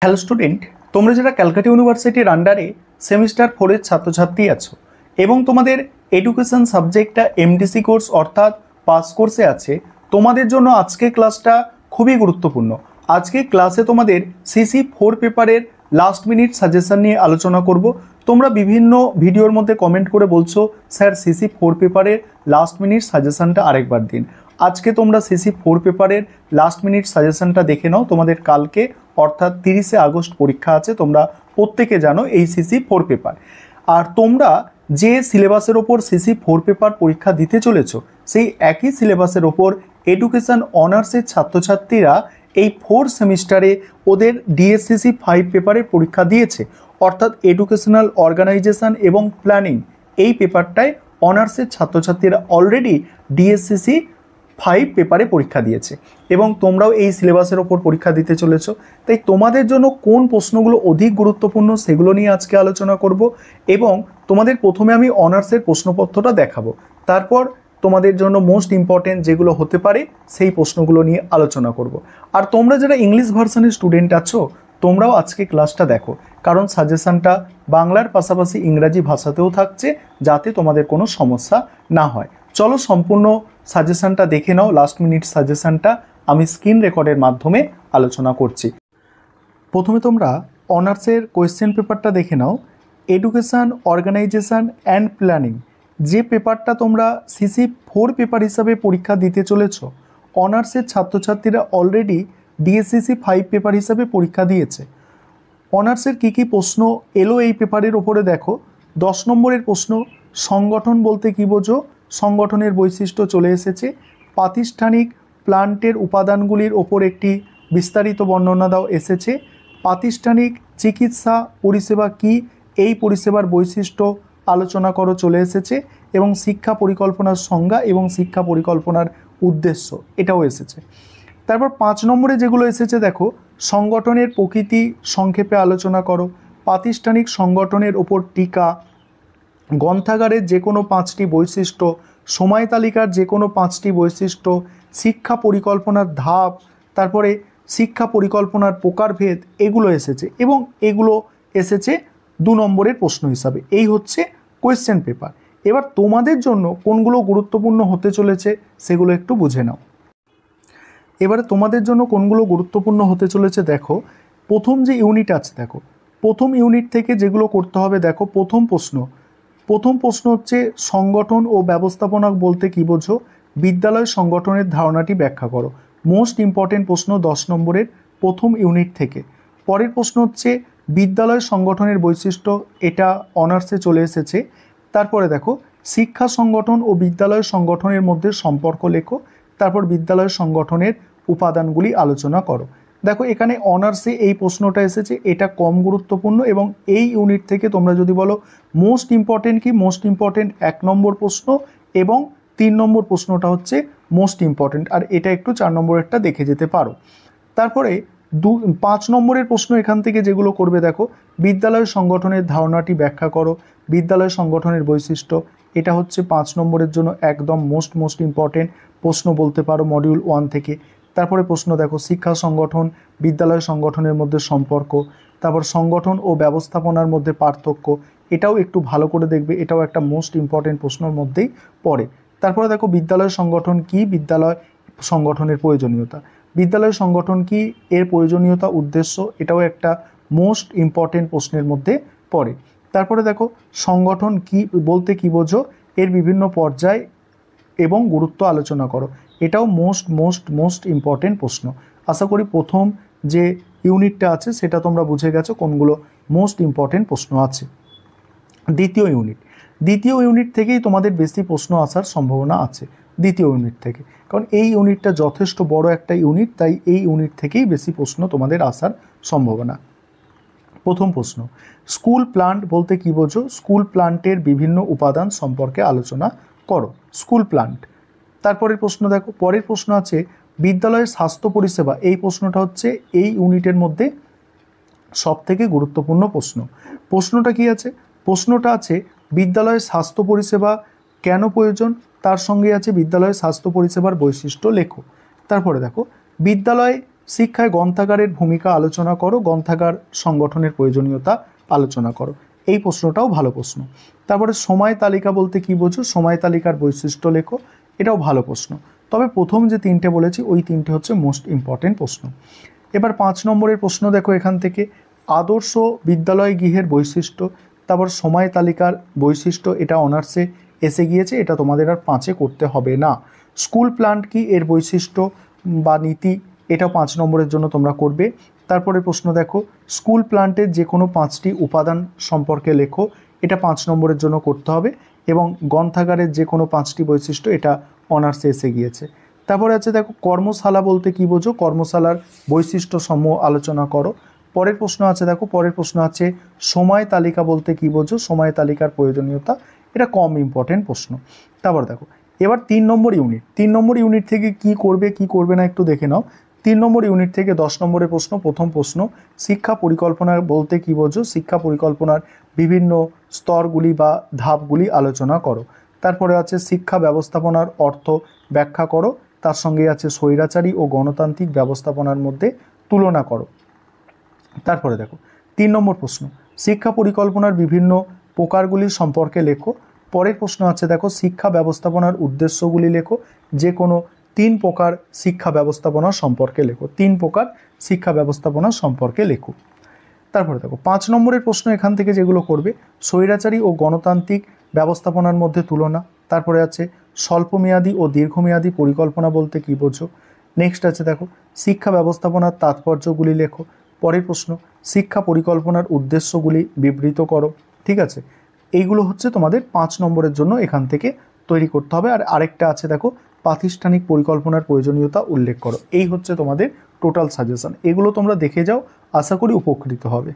Hello student, তোমরা যারা ক্যালকাটা ইউনিভার্সিটির আন্ডারে সেমিস্টার 4-এর ছাত্রছাত্রী আছো এবং তোমাদের এডুকেশন সাবজেক্টটা এমডিসি কোর্স অর্থাৎ পাস কোর্সে আছে, তোমাদের জন্য আজকে ক্লাসটা খুবই গুরুত্বপূর্ণ। আজকে ক্লাসে তোমাদের সিসি 4 পেপারের লাস্ট মিনিট সাজেশন নিয়ে আলোচনা করব। তোমরা বিভিন্ন ভিডিওর মধ্যে কমেন্ট করে বলছো স্যার সিসি 4 পেপারের লাস্ট মিনিট সাজেশনটা আরেকবার দিন। আজকে তোমরা সিসি 4 পেপারের লাস্ট মিনিট সাজেশনটা দেখে নাও। তোমাদের কালকে অর্থাৎ 30শে আগস্ট পরীক্ষা আছে, তোমরা প্রত্যেকে জানো এই সিসি 4 পেপার। আর তোমরা যে সিলেবাসের ওপর সিসি 4 পেপার পরীক্ষা দিতে চলেছো, সেই একই সিলেবাসের ওপর এডুকেশন অনার্সের ছাত্রছাত্রীরা এই 4 সেমিস্টারে ওদের ডিএসসিসি 5 পেপারের পরীক্ষা দিয়েছে, অর্থাৎ এডুকেশনাল অর্গানাইজেশন এবং প্ল্যানিং। এই পেপারটায় অনার্সের ছাত্রছাত্রীরা অলরেডি ডিএসসিসি 5 পেপারে পরীক্ষা দিয়েছে এবং তোমরাও এই সিলেবাসের ওপর পরীক্ষা দিতে চলেছো। তাই তোমাদের জন্য কোন প্রশ্নগুলো অধিক গুরুত্বপূর্ণ সেগুলো নিয়ে আজকে আলোচনা করব এবং তোমাদের প্রথমে আমি অনার্সের প্রশ্নপত্রটা দেখাবো, তারপর তোমাদের জন্য মোস্ট ইম্পর্টেন্ট যেগুলো হতে পারে সেই প্রশ্নগুলো নিয়ে আলোচনা করব। আর তোমরা যারা ইংলিশ ভার্সনের স্টুডেন্ট আছো, তোমরাও আজকে ক্লাসটা দেখো, কারণ সাজেশনটা বাংলার পাশাপাশি ইংরাজি ভাষাতেও থাকছে, যাতে তোমাদের কোনো সমস্যা না হয়। চলো সম্পূর্ণ সাজেশনটা দেখে নাও। লাস্ট মিনিট সাজেশনটা আমি স্ক্রিন রেকর্ডের মাধ্যমে আলোচনা করছি। প্রথমে তোমরা অনার্সের কোয়েশ্চেন পেপারটা দেখে নাও। এডুকেশন অর্গানাইজেশন অ্যান্ড প্ল্যানিং যে পেপারটা তোমরা সিসি 4 পেপার হিসাবে পরীক্ষা দিতে চলেছ, অনার্সের ছাত্রছাত্রীরা অলরেডি ডিএসসিসি 5 পেপার হিসাবে পরীক্ষা দিয়েছে। অনার্সের কী কী প্রশ্ন এলো এই পেপারের ওপরে দেখো। 10 নম্বরের প্রশ্ন, সংগঠন বলতে কী বোঝো? সংগঠনের বৈশিষ্ট্য চলে এসেছে। প্রাতিষ্ঠানিক প্লান্টের উপাদানগুলির ওপর একটি বিস্তারিত বর্ণনা দাও এসেছে। প্রাতিষ্ঠানিক চিকিৎসা পরিষেবা কি, এই পরিষেবার বৈশিষ্ট্য আলোচনা করো চলে এসেছে। এবং শিক্ষা পরিকল্পনার সংজ্ঞা এবং শিক্ষা পরিকল্পনার উদ্দেশ্য এটাও এসেছে। তারপর 5 নম্বরে যেগুলো এসেছে দেখো, সংগঠনের প্রকৃতি সংক্ষেপে আলোচনা করো। প্রাতিষ্ঠানিক সংগঠনের ওপর টিকা, গ্রন্থাগারের যে কোনো 5টি বৈশিষ্ট্য, সময় তালিকার যে কোনো 5টি বৈশিষ্ট্য, শিক্ষা পরিকল্পনার ধাপ, তারপরে শিক্ষা পরিকল্পনার প্রকারভেদ, এগুলো এসেছে এবং এগুলো এসেছে 2 নম্বরের প্রশ্ন হিসাবে। এই হচ্ছে কোয়েশ্চেন পেপার। এবার তোমাদের জন্য কোনগুলো গুরুত্বপূর্ণ হতে চলেছে সেগুলো একটু বুঝে নাও। এবারে তোমাদের জন্য কোনগুলো গুরুত্বপূর্ণ হতে চলেছে দেখো। প্রথম যে ইউনিট আছে দেখো, প্রথম ইউনিট থেকে যেগুলো করতে হবে দেখো। প্রথম প্রশ্ন হচ্ছে সংগঠন ও ব্যবস্থাপনা বলতে কী বোঝো? বিদ্যালয় সংগঠনের ধারণাটি ব্যাখ্যা করো। মোস্ট ইম্পর্টেন্ট প্রশ্ন 10 নম্বরের প্রথম ইউনিট থেকে। পরের প্রশ্ন হচ্ছে বিদ্যালয় সংগঠনের বৈশিষ্ট্য, এটা অনার্সে চলে এসেছে। তারপরে দেখো, শিক্ষা সংগঠন ও বিদ্যালয় সংগঠনের মধ্যে সম্পর্ক লেখো। তারপর বিদ্যালয় সংগঠনের উপাদানগুলি আলোচনা করো। দেখো এখানে অনার্সে এই প্রশ্নটা এসেছে, এটা কম গুরুত্বপূর্ণ এবং এই ইউনিট থেকে তোমরা যদি বলো মোস্ট ইম্পর্টেন্ট কি, মোস্ট ইম্পর্টেন্ট 1 নম্বর প্রশ্ন এবং 3 নম্বর প্রশ্নটা হচ্ছে মোস্ট ইম্পর্টেন্ট, আর এটা একটু 4 নম্বরেরটা দেখে যেতে পারো। তারপরে 5 নম্বরের প্রশ্ন এখান থেকে যেগুলো করবে দেখো, বিদ্যালয় সংগঠনের ধারণাটি ব্যাখ্যা করো। বিদ্যালয় সংগঠনের বৈশিষ্ট্য, এটা হচ্ছে 5 নম্বরের জন্য একদম মোস্ট ইম্পর্টেন্ট প্রশ্ন বলতে পারো মডিউল 1 থেকে। তারপরে প্রশ্ন দেখো, শিক্ষা সংগঠন বিদ্যালয় সংগঠনের মধ্যে সম্পর্ক, তারপর সংগঠন ও ব্যবস্থাপনার মধ্যে পার্থক্য, এটাও একটু ভালো করে দেখবে, এটাও একটা মোস্ট ইম্পর্টেন্ট প্রশ্নের মধ্যেই পড়ে। তারপরে দেখো, বিদ্যালয় সংগঠন কি, বিদ্যালয় সংগঠনের প্রয়োজনীয়তা, বিদ্যালয় সংগঠন কি, এর প্রয়োজনীয়তা উদ্দেশ্য, এটাও একটা মোস্ট ইম্পর্টেন্ট প্রশ্নের মধ্যে পড়ে। তারপরে দেখো, সংগঠন কি বলতে কী বোঝো, এর বিভিন্ন পর্যায় এবং গুরুত্ব আলোচনা করো, এটাও মোস্ট ইম্পর্টেন্ট প্রশ্ন। আশা করি প্রথম যে ইউনিটটা আছে সেটা তোমরা বুঝে গেছো কোনগুলো মোস্ট ইম্পর্টেন্ট প্রশ্ন আছে। দ্বিতীয় ইউনিট থেকেই তোমাদের বেশি প্রশ্ন আসার সম্ভাবনা আছে, দ্বিতীয় ইউনিট থেকে, কারণ এই ইউনিটটা যথেষ্ট বড় একটা ইউনিট, তাই এই ইউনিট থেকেই বেশি প্রশ্ন তোমাদের আসার সম্ভাবনা। প্রথম প্রশ্ন, স্কুল প্লান্ট বলতে কী বোঝো? স্কুল প্লান্টের বিভিন্ন উপাদান সম্পর্কে আলোচনা করো। School plant. তারপরের প্রশ্ন দেখো, পরের প্রশ্ন আছে বিদ্যালয়ের স্বাস্থ্য পরিষেবা, এই প্রশ্নটা হচ্ছে এই ইউনিটের মধ্যে সবথেকে গুরুত্বপূর্ণ প্রশ্ন। প্রশ্নটা কি আছে? প্রশ্নটা আছে বিদ্যালয়ের স্বাস্থ্য পরিষেবা কেন প্রয়োজন, তার সঙ্গে আছে বিদ্যালয়ের স্বাস্থ্য পরিষেবার বৈশিষ্ট্য লেখো। তারপরে দেখো, বিদ্যালয় শিক্ষায় গ্রন্থাগারের ভূমিকা আলোচনা করো, গ্রন্থাগার সংগঠনের প্রয়োজনীয়তা আলোচনা করো। এই প্রশ্নটাও ভালো প্রশ্ন। তারপরে সময় তালিকা বলতে কি বোঝো, সময় তালিকার বৈশিষ্ট্য লেখো, এটাও ভালো প্রশ্ন। তবে প্রথম যে তিনটে বলেছি ওই তিনটে হচ্ছে মোস্ট ইম্পর্টেন্ট প্রশ্ন। এবার 5 নম্বরের প্রশ্ন দেখো এখান থেকে, আদর্শ বিদ্যালয় গৃহের বৈশিষ্ট্য, তারপর সময় তালিকার বৈশিষ্ট্য, এটা অনার্সে এসে গিয়েছে, এটা তোমাদের আর 5-এ করতে হবে না। স্কুল প্ল্যান্ট কি, এর বৈশিষ্ট্য বা নীতি, এটা 5 নম্বরের জন্য তোমরা করবে। তারপরে প্রশ্ন দেখো, স্কুল প্ল্যান্টের যে কোনো 5টি উপাদান সম্পর্কে লেখো, এটা 5 নম্বরের জন্য করতে হবে। এবং গ্রন্থাগারের যে কোনো 5টি বৈশিষ্ট্য, এটা অনার্সে এসে গিয়েছে। তারপরে আছে দেখো, কর্মশালা বলতে কি বোঝো, কর্মশালার বৈশিষ্ট্য সমূহ আলোচনা করো। পরের প্রশ্ন আছে দেখো, পরের প্রশ্ন আছে সময় তালিকা বলতে কি বোঝো, সময় তালিকার প্রয়োজনীয়তা, এটা কম ইম্পর্টেন্ট প্রশ্ন। তারপর দেখো এবার 3 নম্বর ইউনিট, 3 নম্বর ইউনিট থেকে কি করবে কি করবে না একটু দেখে নাও। 3 নম্বর ইউনিট থেকে 10 নম্বরের প্রশ্ন, প্রথম প্রশ্ন, শিক্ষা পরিকল্পনা বলতে কি বোঝো, শিক্ষা পরিকল্পনার বিভিন্ন স্তরগুলি বা ধাপগুলি আলোচনা করো। তারপরে আছে শিক্ষা ব্যবস্থাপনার অর্থ ব্যাখ্যা করো, তার সঙ্গে আছে স্বৈরাচারী ও গণতান্ত্রিক ব্যবস্থাপনার মধ্যে তুলনা করো। তারপরে দেখো 3 নম্বর প্রশ্ন, শিক্ষা পরিকল্পনার বিভিন্ন প্রকারগুলি সম্পর্কে লেখো। পরের প্রশ্ন আছে দেখো, শিক্ষা ব্যবস্থাপনার উদ্দেশ্যগুলি লেখো, যে কোনো 3 প্রকার শিক্ষা ব্যবস্থাপনা সম্পর্কে লেখো, 3 প্রকার শিক্ষা ব্যবস্থাপনা সম্পর্কে লেখো। তারপরে দেখো 5 নম্বরের প্রশ্ন এখান থেকে যেগুলো করবে, স্বৈরাচারী ও গণতান্ত্রিক ব্যবস্থাপনার মধ্যে তুলনা। তারপরে আছে স্বল্পমেয়াদী ও দীর্ঘমেয়াদী পরিকল্পনা বলতে কী বোঝো। নেক্সট আছে দেখো, শিক্ষা ব্যবস্থাপনার তাৎপর্যগুলি লেখো। পরের প্রশ্ন, শিক্ষা পরিকল্পনার উদ্দেশ্যগুলি বিবৃত করো। ঠিক আছে, এইগুলো হচ্ছে তোমাদের 5 নম্বরের জন্য এখান থেকে তৈরি করতে হবে। আর আরেকটা আছে দেখো, প্রাতিষ্ঠানিক পরিকল্পনার প্রয়োজনীয়তা উল্লেখ করো। এই হচ্ছে তোমাদের টোটাল সাজেশন। এগুলো তোমরা দেখে যাও, আশা করি উপকৃত হবে।